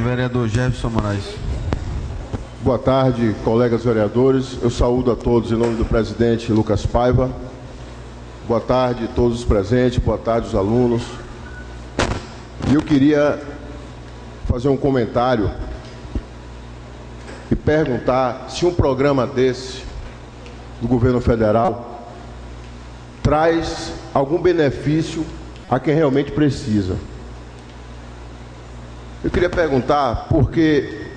vereador Jefferson Moraes. Boa tarde, colegas vereadores. Eu saúdo a todos em nome do presidente Lucas Paiva. Boa tarde a todos os presentes, boa tarde os alunos. E eu queria fazer um comentário e perguntar se um programa desse do governo federal traz algum benefício a quem realmente precisa. Eu queria perguntar porque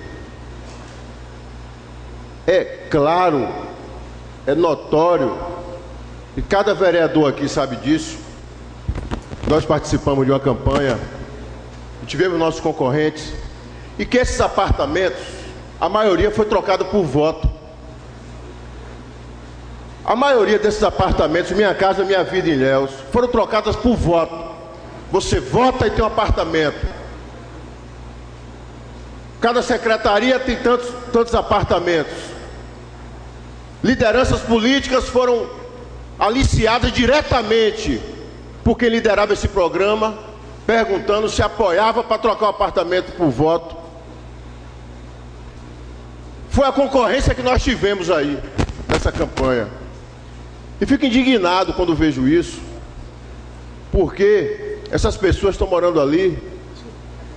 é claro, é notório, e cada vereador aqui sabe disso. Nós participamos de uma campanha, tivemos nossos concorrentes, e que esses apartamentos, a maioria foi trocada por voto. A maioria desses apartamentos, Minha Casa Minha Vida em Ilhéus, foram trocadas por voto. Você vota e tem um apartamento. Cada secretaria tem tantos apartamentos. Lideranças políticas foram aliciadas diretamente por quem liderava esse programa, perguntando se apoiava para trocar o apartamento por voto. Foi a concorrência que nós tivemos aí, nessa campanha. E fico indignado quando vejo isso, porque essas pessoas estão morando ali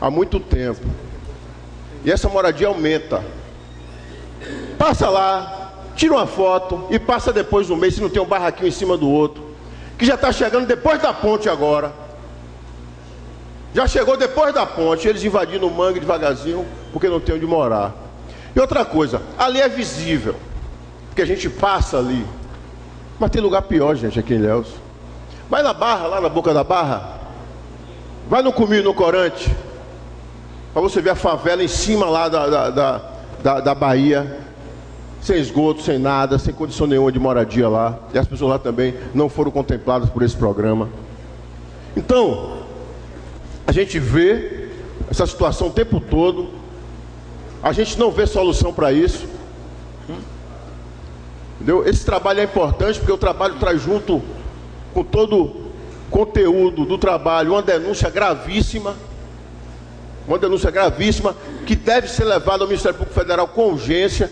há muito tempo. E essa moradia aumenta. Passa lá, tira uma foto e passa depois do mês, se não tem um barraquinho em cima do outro, que já está chegando depois da ponte agora. Já chegou depois da ponte, eles invadindo o mangue devagarzinho, porque não tem onde morar. E outra coisa, ali é visível, porque a gente passa ali, mas tem lugar pior, gente, aqui em Ilhéus. Vai na Barra, lá na boca da Barra, vai no Cominho, no Corante, para você ver a favela em cima lá da Bahia, sem esgoto, sem nada, sem condição nenhuma de moradia lá. E as pessoas lá também não foram contempladas por esse programa. Então, a gente vê essa situação o tempo todo, a gente não vê solução para isso. Entendeu? Esse trabalho é importante porque o trabalho traz junto com todo o conteúdo do trabalho uma denúncia gravíssima. Uma denúncia gravíssima que deve ser levada ao Ministério Público Federal com urgência.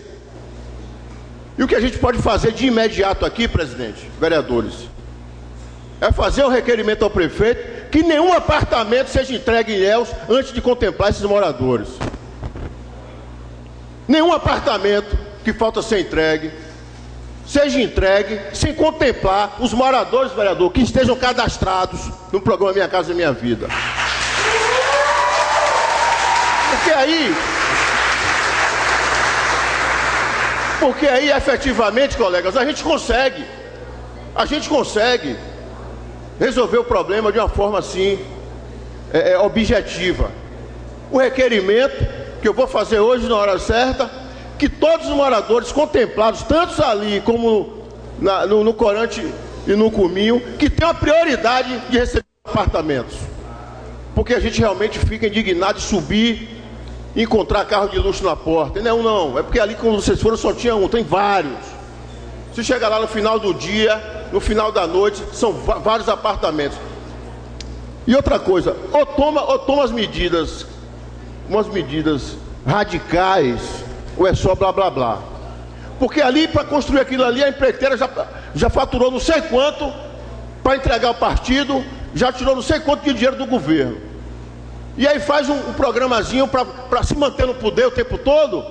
E o que a gente pode fazer de imediato aqui, presidente, vereadores, é fazer um requerimento ao prefeito que nenhum apartamento seja entregue em Ilhéus antes de contemplar esses moradores. Nenhum apartamento que falta ser entregue seja entregue sem contemplar os moradores, vereador, que estejam cadastrados no programa Minha Casa Minha Vida. Porque aí efetivamente, colegas, a gente consegue resolver o problema de uma forma assim, objetiva. O requerimento que eu vou fazer hoje na hora certa, que todos os moradores contemplados, tanto ali como no Corante e no Cominho, que tenham a prioridade de receber apartamentos. Porque a gente realmente fica indignado de subir e encontrar carro de luxo na porta. E não, é porque ali quando vocês foram só tinha um, tem vários. Se chegar lá no final do dia, no final da noite, são vários apartamentos. E outra coisa, ou toma as medidas, umas medidas radicais, ou é só blá blá blá. Porque ali, para construir aquilo ali, a empreiteira já faturou não sei quanto para entregar ao partido, já tirou não sei quanto de dinheiro do governo. E aí faz um programazinho para se manter no poder o tempo todo,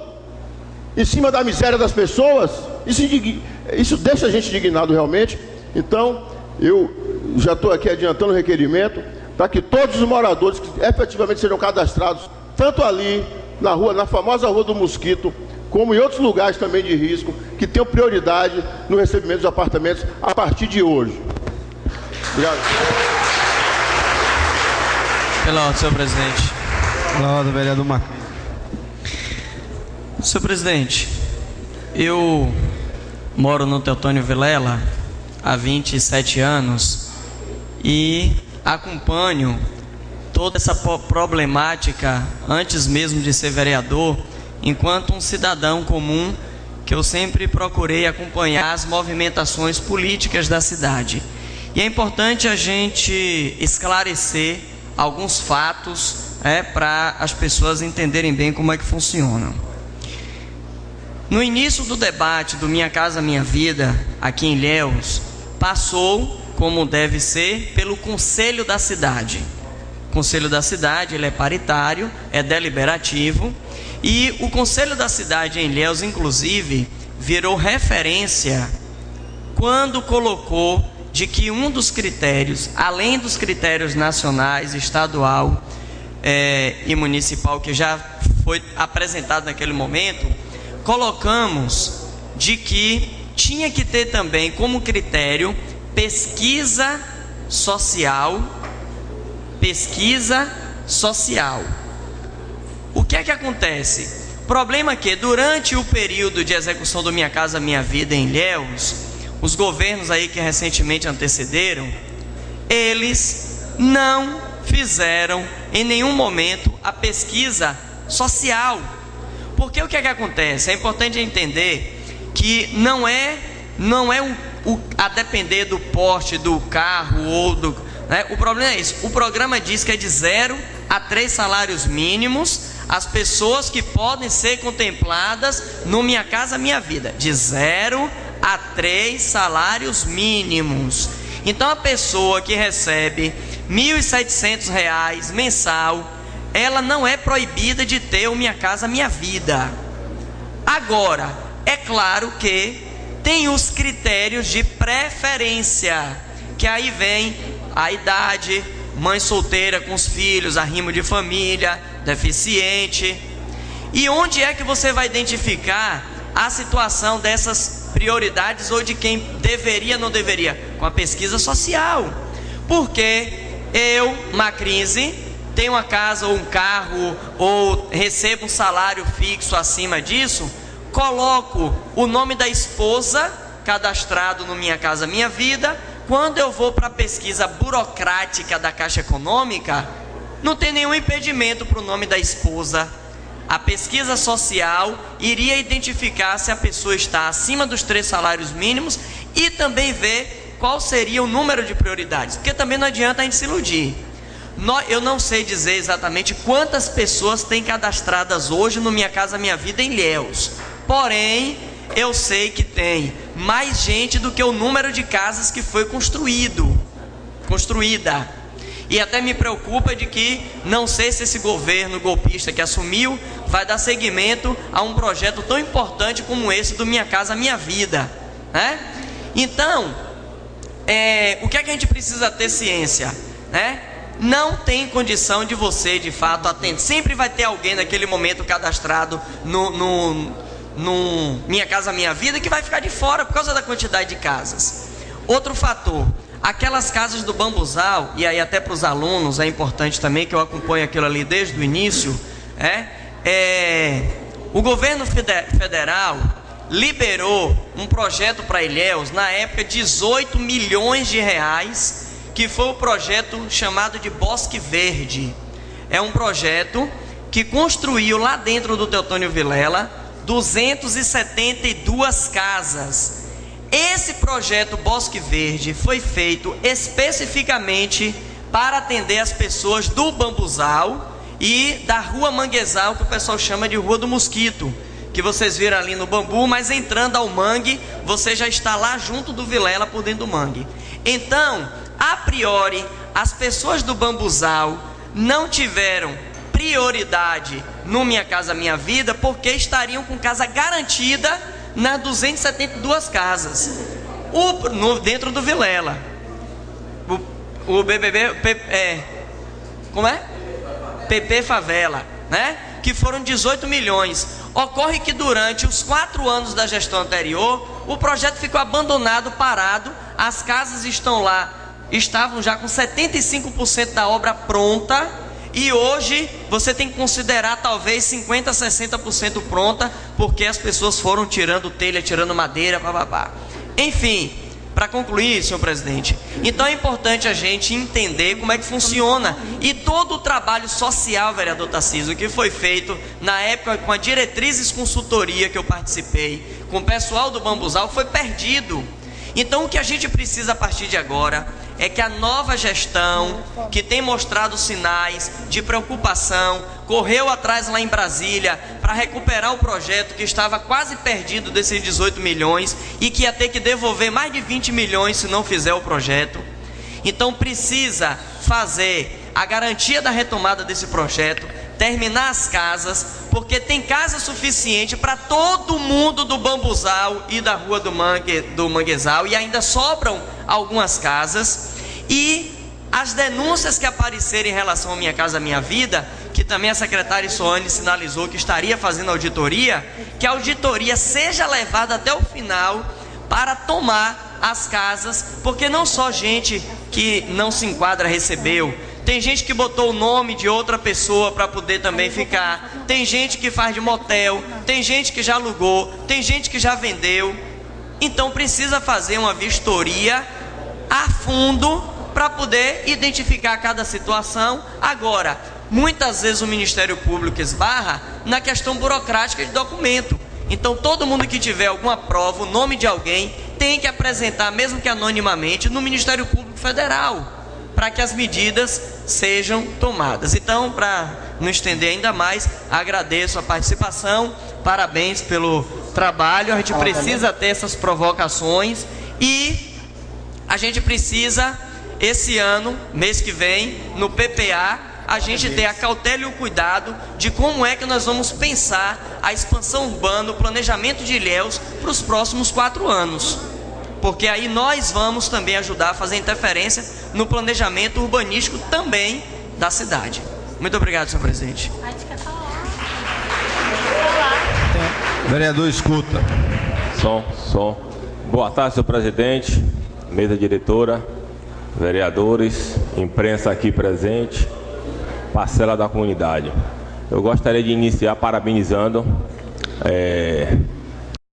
em cima da miséria das pessoas. Isso deixa a gente indignado realmente. Então, eu já estou aqui adiantando o requerimento, para que todos os moradores que efetivamente sejam cadastrados, tanto ali, na rua, na famosa Rua do Mosquito, como em outros lugares também de risco, que tenham prioridade no recebimento dos apartamentos a partir de hoje. Obrigado. Pela ordem, senhor presidente. Pela ordem, vereador Marcos. Senhor presidente, eu moro no Teotônio Vilela há 27 anos e acompanho toda essa problemática antes mesmo de ser vereador, enquanto um cidadão comum, que eu sempre procurei acompanhar as movimentações políticas da cidade. E é importante a gente esclarecer alguns fatos para as pessoas entenderem bem como é que funciona. No início do debate do Minha Casa Minha Vida, aqui em Ilhéus, passou, como deve ser, pelo Conselho da Cidade. O Conselho da Cidade, ele é paritário, é deliberativo, e o Conselho da Cidade em Ilhéus, inclusive, virou referência quando colocou de que um dos critérios, além dos critérios nacionais, estadual e municipal, que já foi apresentado naquele momento, colocamos de que tinha que ter também como critério pesquisa social. O que é que acontece? O problema é que durante o período de execução do Minha Casa Minha Vida em Ilhéus, os governos aí que recentemente antecederam, eles não fizeram em nenhum momento a pesquisa social. Porque o que é que acontece? É importante entender que não é a depender do porte do carro ou do... O problema é isso. O programa diz que é de 0 a 3 salários mínimos as pessoas que podem ser contempladas no Minha Casa Minha Vida. De 0 a 3 salários mínimos. Então a pessoa que recebe R$ 1.700 mensal, ela não é proibida de ter o Minha Casa Minha Vida. Agora, é claro que tem os critérios de preferência, que aí vem a idade, mãe solteira com os filhos, arrimo de família, deficiente. E onde é que você vai identificar a situação dessas prioridades ou de quem deveria ou não deveria? Com a pesquisa social. Porque eu, Macrise, tenho uma casa ou um carro ou recebo um salário fixo acima disso, coloco o nome da esposa cadastrado no Minha Casa Minha Vida. Quando eu vou para a pesquisa burocrática da Caixa Econômica, não tem nenhum impedimento para o nome da esposa. A pesquisa social iria identificar se a pessoa está acima dos 3 salários mínimos e também ver qual seria o número de prioridades, porque também não adianta a gente se iludir. Eu não sei dizer exatamente quantas pessoas têm cadastradas hoje no Minha Casa Minha Vida em Ilhéus, porém eu sei que tem mais gente do que o número de casas que foi construída. E até me preocupa de que não sei se esse governo golpista que assumiu vai dar seguimento a um projeto tão importante como esse do Minha Casa Minha Vida, né? Então, o que é que a gente precisa ter ciência, né? Não tem condição de você, de fato, atender. Sempre vai ter alguém naquele momento cadastrado no Minha Casa Minha Vida que vai ficar de fora por causa da quantidade de casas. Outro fator, aquelas casas do bambuzal, e aí até para os alunos é importante também, que eu acompanho aquilo ali desde o início, o governo federal liberou um projeto para Ilhéus, na época 18 milhões de reais, que foi o projeto chamado de Bosque Verde. É um projeto que construiu lá dentro do Teotônio Vilela 272 casas. Esse projeto Bosque Verde foi feito especificamente para atender as pessoas do Bambuzal e da Rua Manguezal, que o pessoal chama de Rua do Mosquito, que vocês viram ali no Bambu, mas entrando ao mangue, você já está lá junto do Vilela, por dentro do mangue. Então, a priori, as pessoas do Bambuzal não tiveram prioridade no Minha Casa Minha Vida, porque estariam com casa garantida nas 272 casas dentro do Vilela. O BBB como é? PP Favela, né? Que foram 18 milhões. Ocorre que durante os 4 anos da gestão anterior, o projeto ficou abandonado, parado. As casas estavam já com 75% da obra pronta. E hoje você tem que considerar talvez 50%, 60% pronta, porque as pessoas foram tirando telha, tirando madeira, bababá. Enfim, para concluir, senhor presidente, então é importante a gente entender como é que funciona. E todo o trabalho social, vereador Tarcísio, que foi feito na época com a Diretrizes Consultoria que eu participei, com o pessoal do Bambuzal, foi perdido. Então o que a gente precisa a partir de agora é que a nova gestão, que tem mostrado sinais de preocupação, correu atrás lá em Brasília para recuperar o projeto que estava quase perdido desses 18 milhões e que ia ter que devolver mais de 20 milhões se não fizer o projeto. Então precisa fazer a garantia da retomada desse projeto, terminar as casas, porque tem casa suficiente para todo mundo do Bambuzal e da Rua do Manguezal, e ainda sobram algumas casas. E as denúncias que aparecerem em relação à Minha Casa Minha Vida, que também a secretária Soane sinalizou que estaria fazendo auditoria, que a auditoria seja levada até o final para tomar as casas, porque não só gente que não se enquadra recebeu, tem gente que botou o nome de outra pessoa para poder também ficar, tem gente que faz de motel, tem gente que já alugou, tem gente que já vendeu. Então precisa fazer uma vistoria a fundo para poder identificar cada situação. Agora, muitas vezes o Ministério Público esbarra na questão burocrática de documento. Então todo mundo que tiver alguma prova, o nome de alguém, tem que apresentar, mesmo que anonimamente, no Ministério Público Federal, para que as medidas sejam tomadas. Então, para não estender ainda mais, agradeço a participação, parabéns pelo trabalho. A gente precisa ter essas provocações e a gente precisa, esse ano, mês que vem, no PPA, a gente ter a cautela e o cuidado de como é que nós vamos pensar a expansão urbana, o planejamento de Ilhéus para os próximos 4 anos. Porque aí nós vamos também ajudar a fazer interferência no planejamento urbanístico também da cidade. Muito obrigado, senhor presidente. Vereador, escuta. Som. Boa tarde, senhor presidente, mesa diretora, vereadores, imprensa aqui presente, parcela da comunidade. Eu gostaria de iniciar parabenizando